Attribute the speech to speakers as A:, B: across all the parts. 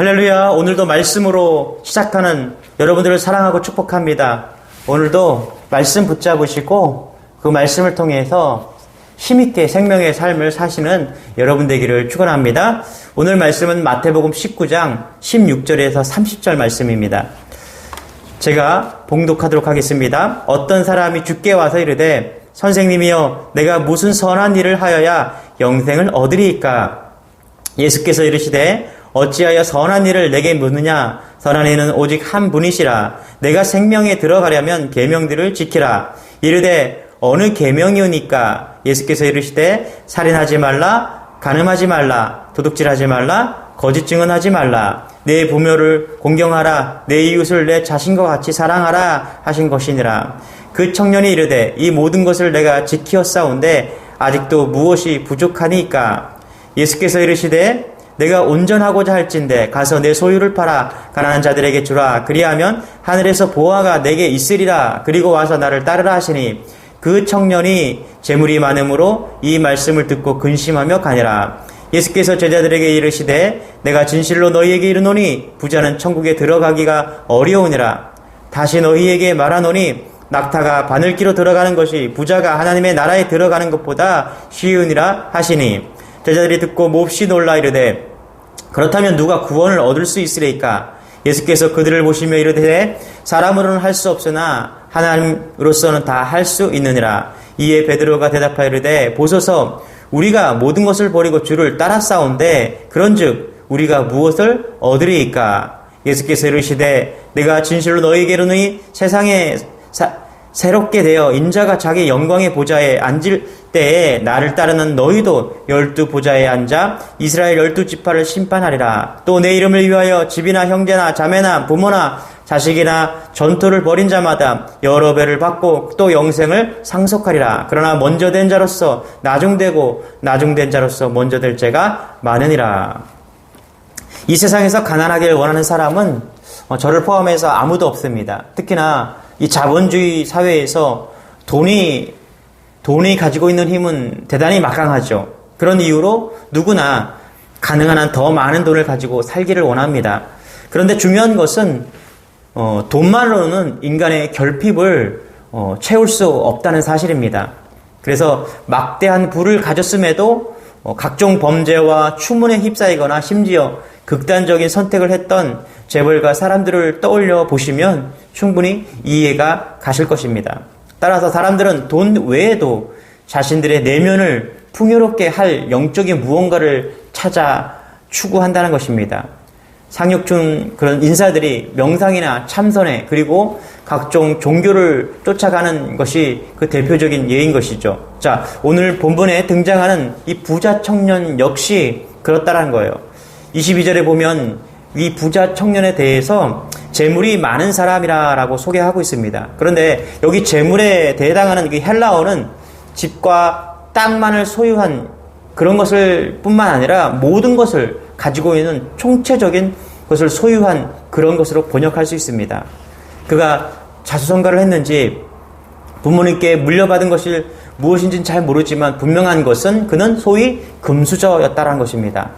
A: 할렐루야. 오늘도 말씀으로 시작하는 여러분들을 사랑하고 축복합니다. 오늘도 말씀 붙잡으시고 그 말씀을 통해서 힘있게 생명의 삶을 사시는 여러분 되기를 축원합니다. 오늘 말씀은 마태복음 19장 16절에서 30절 말씀입니다. 제가 봉독하도록 하겠습니다. 어떤 사람이 주께 와서 이르되 선생님이여 내가 무슨 선한 일을 하여야 영생을 얻으리이까? 예수께서 이르시되 어찌하여 선한 일을 내게 묻느냐? 선한 이는 오직 한 분이시라. 내가 생명에 들어가려면 계명들을 지키라. 이르되 어느 계명이오니까? 예수께서 이르시되 살인하지 말라, 간음하지 말라, 도둑질하지 말라, 거짓 증언하지 말라, 내 부모를 공경하라, 내 이웃을 내 자신과 같이 사랑하라 하신 것이니라. 그 청년이 이르되 이 모든 것을 내가 지키었사온데 아직도 무엇이 부족하니까? 예수께서 이르시되 내가 온전하고자 할진대 가서 내 소유를 팔아 가난한 자들에게 주라. 그리하면 하늘에서 보화가 내게 있으리라. 그리고 와서 나를 따르라 하시니 그 청년이 재물이 많음으로 이 말씀을 듣고 근심하며 가니라. 예수께서 제자들에게 이르시되 내가 진실로 너희에게 이르노니 부자는 천국에 들어가기가 어려우니라. 다시 너희에게 말하노니 낙타가 바늘기로 들어가는 것이 부자가 하나님의 나라에 들어가는 것보다 쉬우니라 하시니 제자들이 듣고 몹시 놀라 이르되 그렇다면 누가 구원을 얻을 수 있으리까? 예수께서 그들을 보시며 이르되 사람으로는 할 수 없으나 하나님으로서는 다 할 수 있느니라. 이에 베드로가 대답하여 이르되 보소서 우리가 모든 것을 버리고 주를 따랐사온데 그런즉 우리가 무엇을 얻으리이까? 예수께서 이르시되 내가 진실로 너희에게 이르노니 세상에 새롭게 되어 인자가 자기 영광의 보좌에 앉을 때에 나를 따르는 너희도 12 보좌에 앉아 이스라엘 12지파를 심판하리라. 또 내 이름을 위하여 집이나 형제나 자매나 부모나 자식이나 전토를 벌인 자마다 여러 배를 받고 또 영생을 상속하리라. 그러나 먼저 된 자로서 나중되고 나중된 자로서 먼저 될 죄가 많으니라. 이 세상에서 가난하기를 원하는 사람은 저를 포함해서 아무도 없습니다. 특히나 이 자본주의 사회에서 돈이 가지고 있는 힘은 대단히 막강하죠. 그런 이유로 누구나 가능한 한 더 많은 돈을 가지고 살기를 원합니다. 그런데 중요한 것은 돈만으로는 인간의 결핍을 채울 수 없다는 사실입니다. 그래서 막대한 부를 가졌음에도 각종 범죄와 추문에 휩싸이거나 심지어 극단적인 선택을 했던 재벌가 사람들을 떠올려 보시면 충분히 이해가 가실 것입니다. 따라서 사람들은 돈 외에도 자신들의 내면을 풍요롭게 할 영적인 무언가를 찾아 추구한다는 것입니다. 상육준 그런 인사들이 명상이나 참선에 그리고 각종 종교를 쫓아가는 것이 그 대표적인 예인 것이죠. 자, 오늘 본문에 등장하는 이 부자 청년 역시 그렇다라는 거예요. 22절에 보면 이 부자 청년에 대해서 재물이 많은 사람이라고 소개하고 있습니다. 그런데 여기 재물에 해당하는 이 헬라어는 집과 땅만을 소유한 그런 것을 뿐만 아니라 모든 것을 가지고 있는 총체적인 것을 소유한 그런 것으로 번역할 수 있습니다. 그가 자수성가를 했는지 부모님께 물려받은 것이 무엇인지는 잘 모르지만 분명한 것은 그는 소위 금수저였다는 것입니다.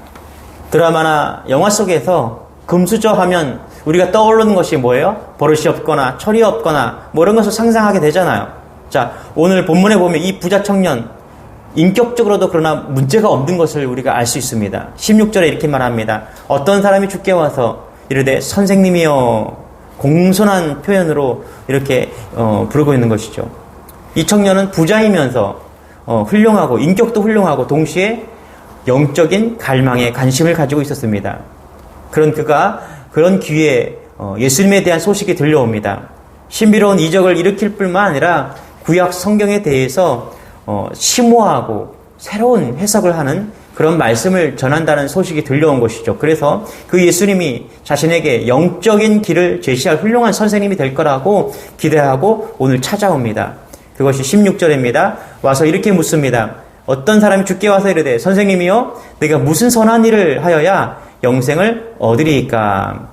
A: 드라마나 영화 속에서 금수저 하면 우리가 떠오르는 것이 뭐예요? 버릇이 없거나 철이 없거나 뭐 이런 것을 상상하게 되잖아요. 자, 오늘 본문에 보면 이 부자 청년 인격적으로도 그러나 문제가 없는 것을 우리가 알 수 있습니다. 16절에 이렇게 말합니다. 어떤 사람이 주께 와서 이르되 선생님이여, 공손한 표현으로 이렇게 부르고 있는 것이죠. 이 청년은 부자이면서 훌륭하고 인격도 훌륭하고 동시에 영적인 갈망에 관심을 가지고 있었습니다. 그런 그가 그런 기회에 예수님에 대한 소식이 들려옵니다. 신비로운 이적을 일으킬 뿐만 아니라 구약 성경에 대해서 심오하고 새로운 해석을 하는 그런 말씀을 전한다는 소식이 들려온 것이죠. 그래서 그 예수님이 자신에게 영적인 길을 제시할 훌륭한 선생님이 될 거라고 기대하고 오늘 찾아옵니다. 그것이 16절입니다. 와서 이렇게 묻습니다. 어떤 사람이 주께 와서 이르되 선생님이여 내가 무슨 선한 일을 하여야 영생을 얻으리이까?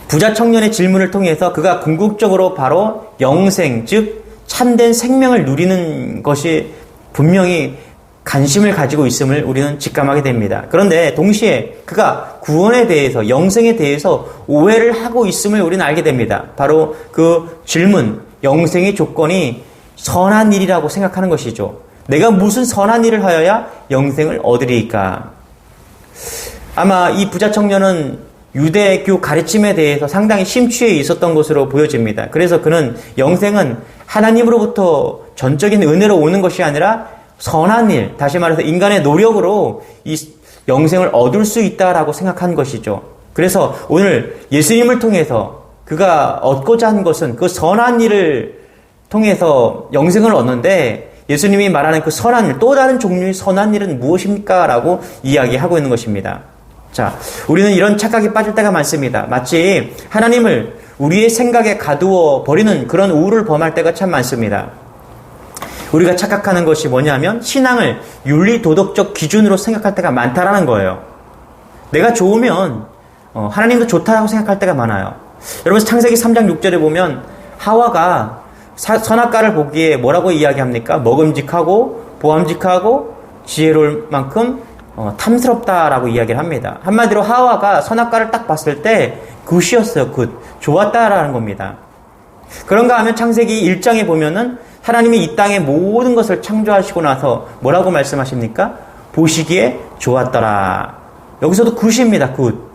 A: 부자 청년의 질문을 통해서 그가 궁극적으로 바로 영생, 즉 참된 생명을 누리는 것이 분명히 관심을 가지고 있음을 우리는 직감하게 됩니다. 그런데 동시에 그가 구원에 대해서, 영생에 대해서 오해를 하고 있음을 우리는 알게 됩니다. 바로 그 질문, 영생의 조건이 선한 일이라고 생각하는 것이죠. 내가 무슨 선한 일을 하여야 영생을 얻으리까? 아마 이 부자 청년은 유대교 가르침에 대해서 상당히 심취해 있었던 것으로 보여집니다. 그래서 그는 영생은 하나님으로부터 전적인 은혜로 오는 것이 아니라 선한 일, 다시 말해서 인간의 노력으로 이 영생을 얻을 수 있다라고 생각한 것이죠. 그래서 오늘 예수님을 통해서 그가 얻고자 한 것은 그 선한 일을 통해서 영생을 얻는데, 예수님이 말하는 그 선한 일, 또 다른 종류의 선한 일은 무엇입니까? 라고 이야기하고 있는 것입니다. 자, 우리는 이런 착각에 빠질 때가 많습니다. 마치 하나님을 우리의 생각에 가두어 버리는 그런 우울을 범할 때가 참 많습니다. 우리가 착각하는 것이 뭐냐면 신앙을 윤리도덕적 기준으로 생각할 때가 많다라는 거예요. 내가 좋으면 하나님도 좋다라고 생각할 때가 많아요. 여러분, 창세기 3장 6절에 보면 하와가 선악과를 보기에 뭐라고 이야기합니까? 먹음직하고 보암직하고 지혜로울 만큼 탐스럽다라고 이야기를 합니다. 한마디로 하와가 선악과를 딱 봤을 때 굿이었어요. 굿. 좋았다라는 겁니다. 그런가 하면 창세기 1장에 보면은 하나님이 이 땅의 모든 것을 창조하시고 나서 뭐라고 말씀하십니까? 보시기에 좋았더라. 여기서도 굿입니다. 굿.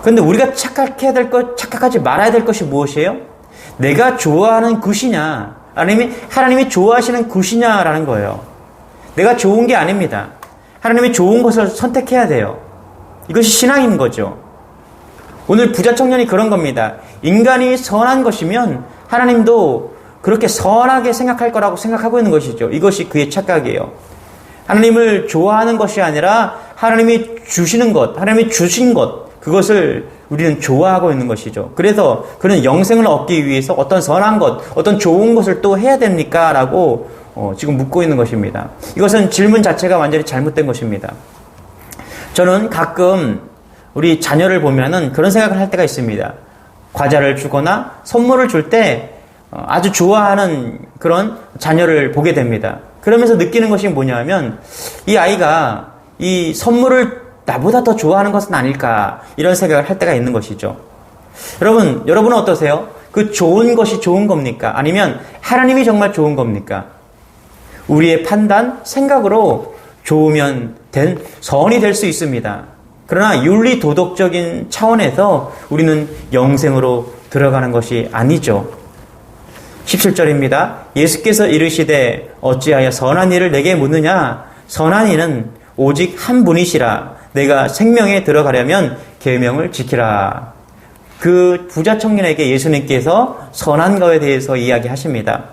A: 그런데 우리가 착각하지 말아야 될 것이 무엇이에요? 내가 좋아하는 굿이냐, 아니면 하나님이 좋아하시는 굿이냐라는 거예요. 내가 좋은 게 아닙니다. 하나님이 좋은 것을 선택해야 돼요. 이것이 신앙인 거죠. 오늘 부자 청년이 그런 겁니다. 인간이 선한 것이면 하나님도 그렇게 선하게 생각할 거라고 생각하고 있는 것이죠. 이것이 그의 착각이에요. 하나님을 좋아하는 것이 아니라 하나님이 주시는 것, 하나님이 주신 것, 그것을 우리는 좋아하고 있는 것이죠. 그래서 그는 영생을 얻기 위해서 어떤 선한 것, 어떤 좋은 것을 또 해야 됩니까? 라고 지금 묻고 있는 것입니다. 이것은 질문 자체가 완전히 잘못된 것입니다. 저는 가끔 우리 자녀를 보면은 그런 생각을 할 때가 있습니다. 과자를 주거나 선물을 줄 때 아주 좋아하는 그런 자녀를 보게 됩니다. 그러면서 느끼는 것이 뭐냐면 이 아이가 이 선물을 나보다 더 좋아하는 것은 아닐까, 이런 생각을 할 때가 있는 것이죠. 여러분은 어떠세요? 그 좋은 것이 좋은 겁니까? 아니면 하나님이 정말 좋은 겁니까? 우리의 판단, 생각으로 좋으면 선이 될 수 있습니다. 그러나 윤리도덕적인 차원에서 우리는 영생으로 들어가는 것이 아니죠. 17절입니다. 예수께서 이르시되 어찌하여 선한 일을 내게 묻느냐? 선한 이는 오직 한 분이시라. 내가 생명에 들어가려면 계명을 지키라. 그 부자 청년에게 예수님께서 선한 것에 대해서 이야기하십니다.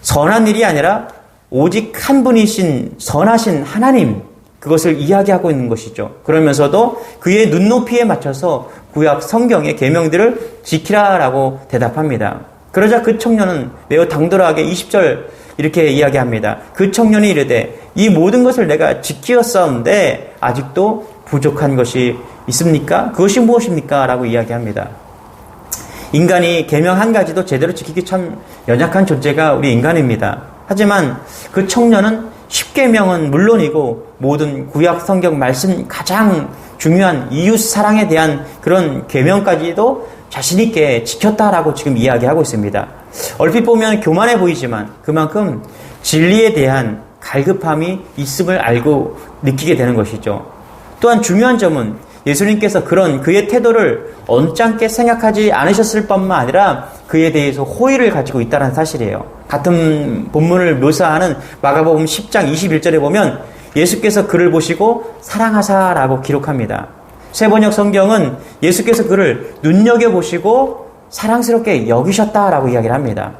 A: 선한 일이 아니라 오직 한 분이신 선하신 하나님, 그것을 이야기하고 있는 것이죠. 그러면서도 그의 눈높이에 맞춰서 구약 성경의 계명들을 지키라라고 대답합니다. 그러자 그 청년은 매우 당돌하게 20절 이렇게 이야기합니다. 그 청년이 이르되 이 모든 것을 내가 지키었사온데 아직도 부족한 것이 있습니까? 그것이 무엇입니까? 라고 이야기합니다. 인간이 계명 한 가지도 제대로 지키기 참 연약한 존재가 우리 인간입니다. 하지만 그 청년은 10계명은 물론이고 모든 구약 성경 말씀 가장 중요한 이웃 사랑에 대한 그런 계명까지도 자신 있게 지켰다라고 지금 이야기하고 있습니다. 얼핏 보면 교만해 보이지만 그만큼 진리에 대한 갈급함이 있음을 알고 느끼게 되는 것이죠. 또한 중요한 점은 예수님께서 그런 그의 태도를 언짢게 생각하지 않으셨을 뿐만 아니라 그에 대해서 호의를 가지고 있다는 사실이에요. 같은 본문을 묘사하는 마가복음 10장 21절에 보면 예수께서 그를 보시고 사랑하사라고 기록합니다. 세번역 성경은 예수께서 그를 눈여겨보시고 사랑스럽게 여기셨다라고 이야기를 합니다.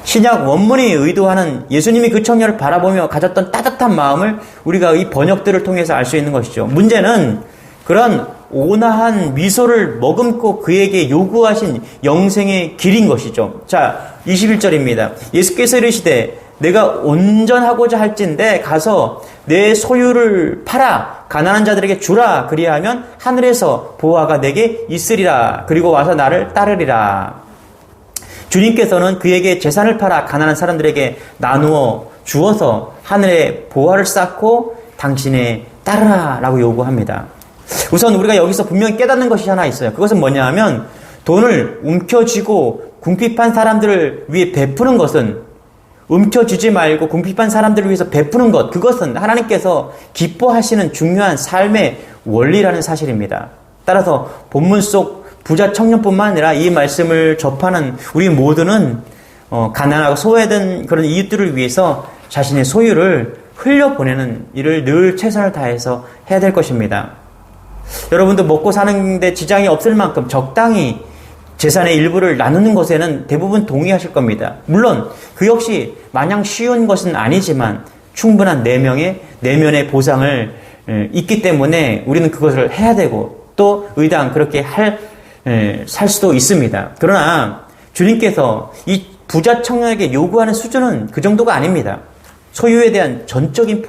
A: 신약 원문이 의도하는 예수님이 그 청년을 바라보며 가졌던 따뜻한 마음을 우리가 이 번역들을 통해서 알 수 있는 것이죠. 문제는 그런 온화한 미소를 머금고 그에게 요구하신 영생의 길인 것이죠. 자, 21절입니다. 예수께서 이르시되 내가 온전하고자 할진대 가서 내 소유를 팔아 가난한 자들에게 주라. 그리하면 하늘에서 보화가 내게 있으리라. 그리고 와서 나를 따르리라. 주님께서는 그에게 재산을 팔아 가난한 사람들에게 나누어 주어서 하늘에 보화를 쌓고 당신의 따르라 라고 요구합니다. 우선 우리가 여기서 분명히 깨닫는 것이 하나 있어요. 그것은 뭐냐 하면 돈을 움켜쥐고 궁핍한 사람들을 위해 베푸는 것은, 움켜쥐지 말고 궁핍한 사람들을 위해서 베푸는 것, 그것은 하나님께서 기뻐하시는 중요한 삶의 원리라는 사실입니다. 따라서 본문 속 부자 청년뿐만 아니라 이 말씀을 접하는 우리 모두는 가난하고 소외된 그런 이웃들을 위해서 자신의 소유를 흘려보내는 일을 늘 최선을 다해서 해야 될 것입니다. 여러분도 먹고 사는데 지장이 없을 만큼 적당히 재산의 일부를 나누는 것에는 대부분 동의하실 겁니다. 물론 그 역시 마냥 쉬운 것은 아니지만 충분한 내면의 보상을 있기 때문에 우리는 그것을 해야 되고 또 의당 그렇게 살 수도 있습니다. 그러나 주님께서 이 부자 청년에게 요구하는 수준은 그 정도가 아닙니다. 소유에 대한 전적인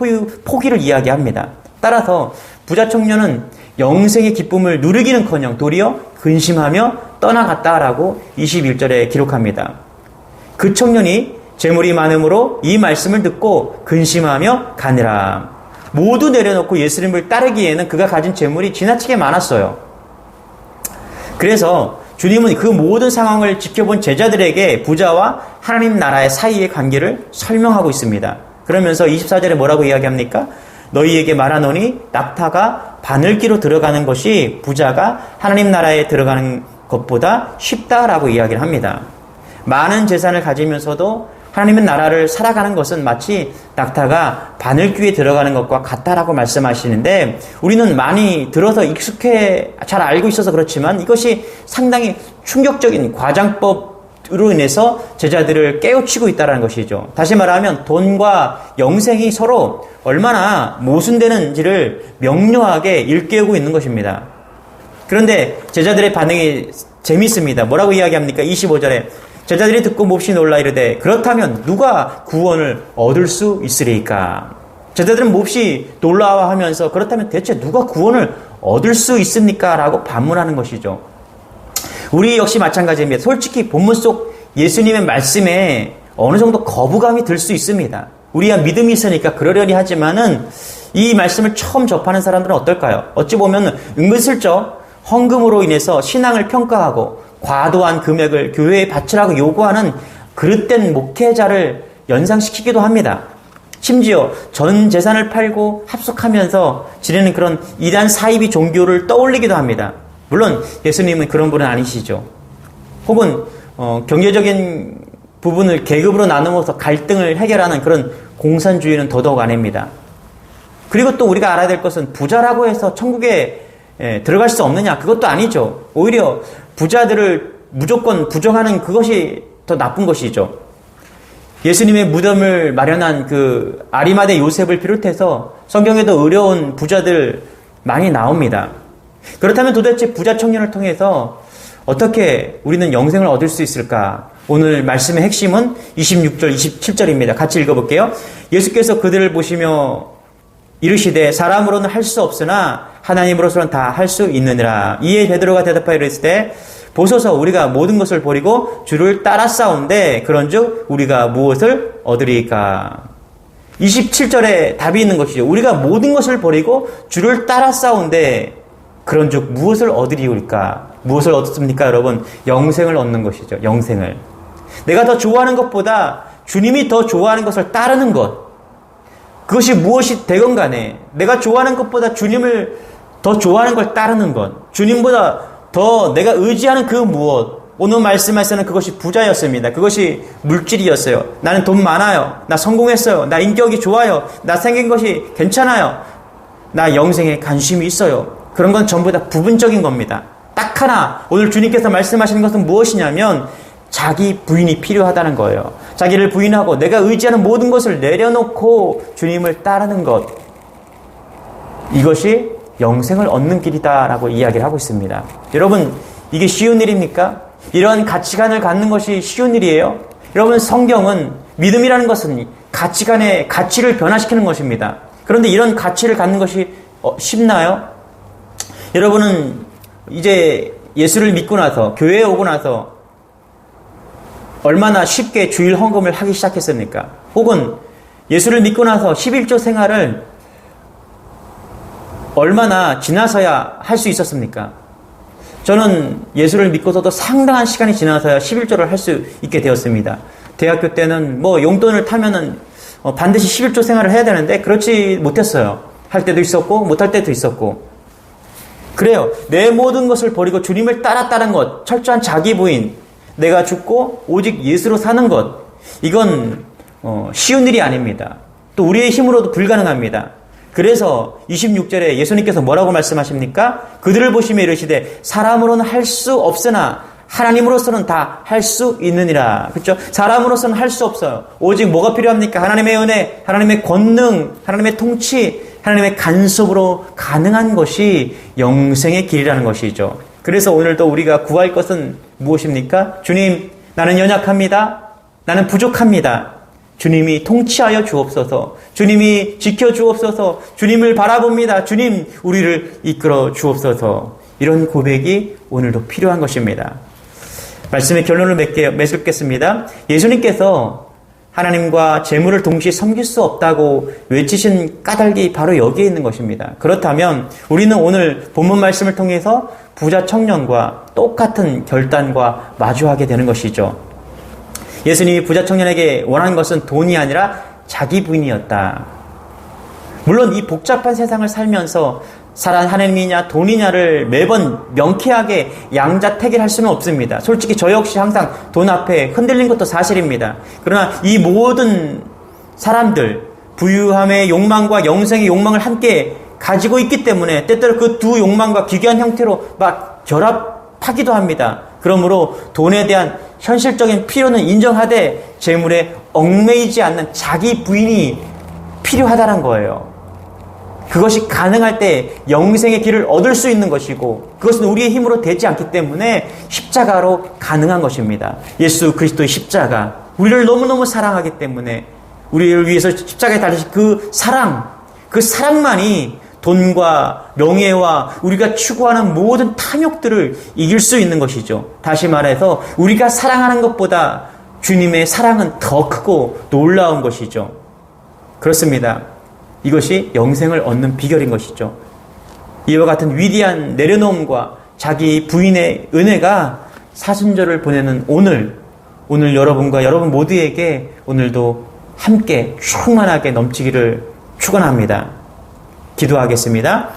A: 포기를 이야기합니다. 따라서 부자 청년은 영생의 기쁨을 누리기는커녕 도리어 근심하며 떠나갔다라고 21절에 기록합니다. 그 청년이 재물이 많음으로 이 말씀을 듣고 근심하며 가니라. 모두 내려놓고 예수님을 따르기에는 그가 가진 재물이 지나치게 많았어요. 그래서 주님은 그 모든 상황을 지켜본 제자들에게 부자와 하나님 나라의 사이의 관계를 설명하고 있습니다. 그러면서 24절에 뭐라고 이야기합니까? 너희에게 말하노니 낙타가 바늘기로 들어가는 것이 부자가 하나님 나라에 들어가는 것보다 쉽다라고 이야기를 합니다. 많은 재산을 가지면서도 하나님의 나라를 살아가는 것은 마치 낙타가 바늘귀에 들어가는 것과 같다라고 말씀하시는데, 우리는 많이 들어서 익숙해 잘 알고 있어서 그렇지만 이것이 상당히 충격적인 과장법으로 인해서 제자들을 깨우치고 있다는 것이죠. 다시 말하면 돈과 영생이 서로 얼마나 모순되는지를 명료하게 일깨우고 있는 것입니다. 그런데 제자들의 반응이 재밌습니다. 뭐라고 이야기합니까? 25절에 제자들이 듣고 몹시 놀라 이르되 그렇다면 누가 구원을 얻을 수 있으리까? 제자들은 몹시 놀라워하면서 그렇다면 대체 누가 구원을 얻을 수 있습니까? 라고 반문하는 것이죠. 우리 역시 마찬가지입니다. 솔직히 본문 속 예수님의 말씀에 어느 정도 거부감이 들 수 있습니다. 우리야 믿음이 있으니까 그러려니 하지만은 이 말씀을 처음 접하는 사람들은 어떨까요? 어찌 보면 은근슬쩍 헌금으로 인해서 신앙을 평가하고 과도한 금액을 교회에 바치라고 요구하는 그릇된 목회자를 연상시키기도 합니다. 심지어 전 재산을 팔고 합숙하면서 지내는 그런 이단 사이비 종교를 떠올리기도 합니다. 물론 예수님은 그런 분은 아니시죠. 혹은 경제적인 부분을 계급으로 나누어서 갈등을 해결하는 그런 공산주의는 더더욱 아닙니다. 그리고 또 우리가 알아야 될 것은 부자라고 해서 천국에 들어갈 수 없느냐? 그것도 아니죠. 오히려 부자들을 무조건 부정하는 그것이 더 나쁜 것이죠. 예수님의 무덤을 마련한 그 아리마대 요셉을 비롯해서 성경에도 어려운 부자들 많이 나옵니다. 그렇다면 도대체 부자 청년을 통해서 어떻게 우리는 영생을 얻을 수 있을까? 오늘 말씀의 핵심은 26절, 27절입니다. 같이 읽어볼게요. 예수께서 그들을 보시며 이르시되 사람으로는 할 수 없으나 하나님으로서는 다 할 수 있느니라. 이에 베드로가 대답하여 이르시되 보소서 우리가 모든 것을 버리고 주를 따라 싸운데 그런즉 우리가 무엇을 얻으리까? 27절에 답이 있는 것이죠. 우리가 모든 것을 버리고 주를 따라 싸운데 그런즉 무엇을 얻으리까? 무엇을 얻습니까, 여러분? 영생을 얻는 것이죠. 영생을. 내가 더 좋아하는 것보다 주님이 더 좋아하는 것을 따르는 것. 그것이 무엇이 되건 간에 내가 좋아하는 것보다 주님을 더 좋아하는 걸 따르는 것. 주님보다 더 내가 의지하는 그 무엇. 오늘 말씀에서는 그것이 부자였습니다. 그것이 물질이었어요. 나는 돈 많아요. 나 성공했어요. 나 인격이 좋아요. 나 생긴 것이 괜찮아요. 나 영생에 관심이 있어요. 그런 건 전부 다 부분적인 겁니다. 딱 하나 오늘 주님께서 말씀하시는 것은 무엇이냐면 자기 부인이 필요하다는 거예요. 자기를 부인하고 내가 의지하는 모든 것을 내려놓고 주님을 따르는 것. 이것이 영생을 얻는 길이다라고 이야기를 하고 있습니다. 여러분, 이게 쉬운 일입니까? 이런 가치관을 갖는 것이 쉬운 일이에요? 여러분, 성경은 믿음이라는 것은 가치관의 가치를 변화시키는 것입니다. 그런데 이런 가치를 갖는 것이 쉽나요? 여러분은 이제 예수를 믿고 나서 교회에 오고 나서 얼마나 쉽게 주일 헌금을 하기 시작했습니까? 혹은 예수를 믿고 나서 11조 생활을 얼마나 지나서야 할 수 있었습니까? 저는 예수를 믿고서도 상당한 시간이 지나서야 11조를 할 수 있게 되었습니다. 대학교 때는 용돈을 타면은 반드시 11조 생활을 해야 되는데 그렇지 못했어요. 할 때도 있었고 못할 때도 있었고. 그래요. 내 모든 것을 버리고 주님을 따랐다는 것, 철저한 자기 부인, 내가 죽고 오직 예수로 사는 것, 이건 쉬운 일이 아닙니다. 또 우리의 힘으로도 불가능합니다. 그래서 26절에 예수님께서 뭐라고 말씀하십니까? 그들을 보시며 이르시되 사람으로는 할 수 없으나 하나님으로서는 다 할 수 있느니라. 그렇죠? 사람으로서는 할 수 없어요. 오직 뭐가 필요합니까? 하나님의 은혜, 하나님의 권능, 하나님의 통치, 하나님의 간섭으로 가능한 것이 영생의 길이라는 것이죠. 그래서 오늘도 우리가 구할 것은 무엇입니까? 주님, 나는 연약합니다. 나는 부족합니다. 주님이 통치하여 주옵소서. 주님이 지켜 주옵소서. 주님을 바라봅니다. 주님, 우리를 이끌어 주옵소서. 이런 고백이 오늘도 필요한 것입니다. 말씀의 결론을 맺겠습니다. 예수님께서 하나님과 재물을 동시에 섬길 수 없다고 외치신 까닭이 바로 여기에 있는 것입니다. 그렇다면 우리는 오늘 본문 말씀을 통해서 부자 청년과 똑같은 결단과 마주하게 되는 것이죠. 예수님이 부자 청년에게 원하는 것은 돈이 아니라 자기 부인이었다. 물론 이 복잡한 세상을 살면서 하나님이냐 돈이냐를 매번 명쾌하게 양자택일할 수는 없습니다. 솔직히 저 역시 항상 돈 앞에 흔들린 것도 사실입니다. 그러나 이 모든 사람들, 부유함의 욕망과 영생의 욕망을 함께 가지고 있기 때문에 때때로 그 두 욕망과 기괴한 형태로 막 결합하기도 합니다. 그러므로 돈에 대한 현실적인 필요는 인정하되 재물에 얽매이지 않는 자기 부인이 필요하다는 거예요. 그것이 가능할 때 영생의 길을 얻을 수 있는 것이고 그것은 우리의 힘으로 되지 않기 때문에 십자가로 가능한 것입니다. 예수 그리스도의 십자가, 우리를 너무너무 사랑하기 때문에 우리를 위해서 십자가에 달리신 그 사랑만이 돈과 명예와 우리가 추구하는 모든 탐욕들을 이길 수 있는 것이죠. 다시 말해서 우리가 사랑하는 것보다 주님의 사랑은 더 크고 놀라운 것이죠. 그렇습니다. 이것이 영생을 얻는 비결인 것이죠. 이와 같은 위대한 내려놓음과 자기 부인의 은혜가 사순절을 보내는 오늘 여러분과 여러분 모두에게 오늘도 함께 충만하게 넘치기를 축원합니다. 기도하겠습니다.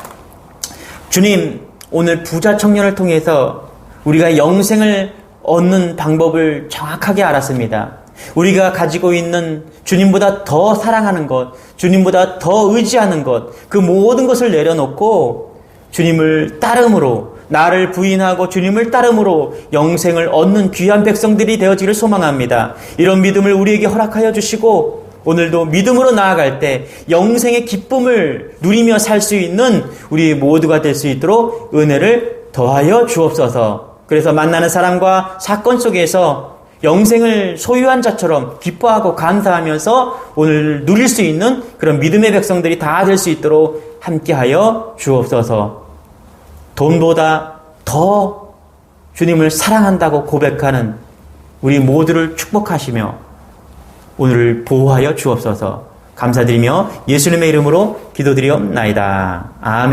A: 주님, 오늘 부자 청년을 통해서 우리가 영생을 얻는 방법을 정확하게 알았습니다. 우리가 가지고 있는 주님보다 더 사랑하는 것, 주님보다 더 의지하는 것, 그 모든 것을 내려놓고 주님을 따름으로, 나를 부인하고 주님을 따름으로 영생을 얻는 귀한 백성들이 되어지기를 소망합니다. 이런 믿음을 우리에게 허락하여 주시고 오늘도 믿음으로 나아갈 때 영생의 기쁨을 누리며 살 수 있는 우리 모두가 될 수 있도록 은혜를 더하여 주옵소서. 그래서 만나는 사람과 사건 속에서 영생을 소유한 자처럼 기뻐하고 감사하면서 오늘 누릴 수 있는 그런 믿음의 백성들이 다 될 수 있도록 함께하여 주옵소서. 돈보다 더 주님을 사랑한다고 고백하는 우리 모두를 축복하시며 오늘을 보호하여 주옵소서. 감사드리며 예수님의 이름으로 기도드리옵나이다. 아멘.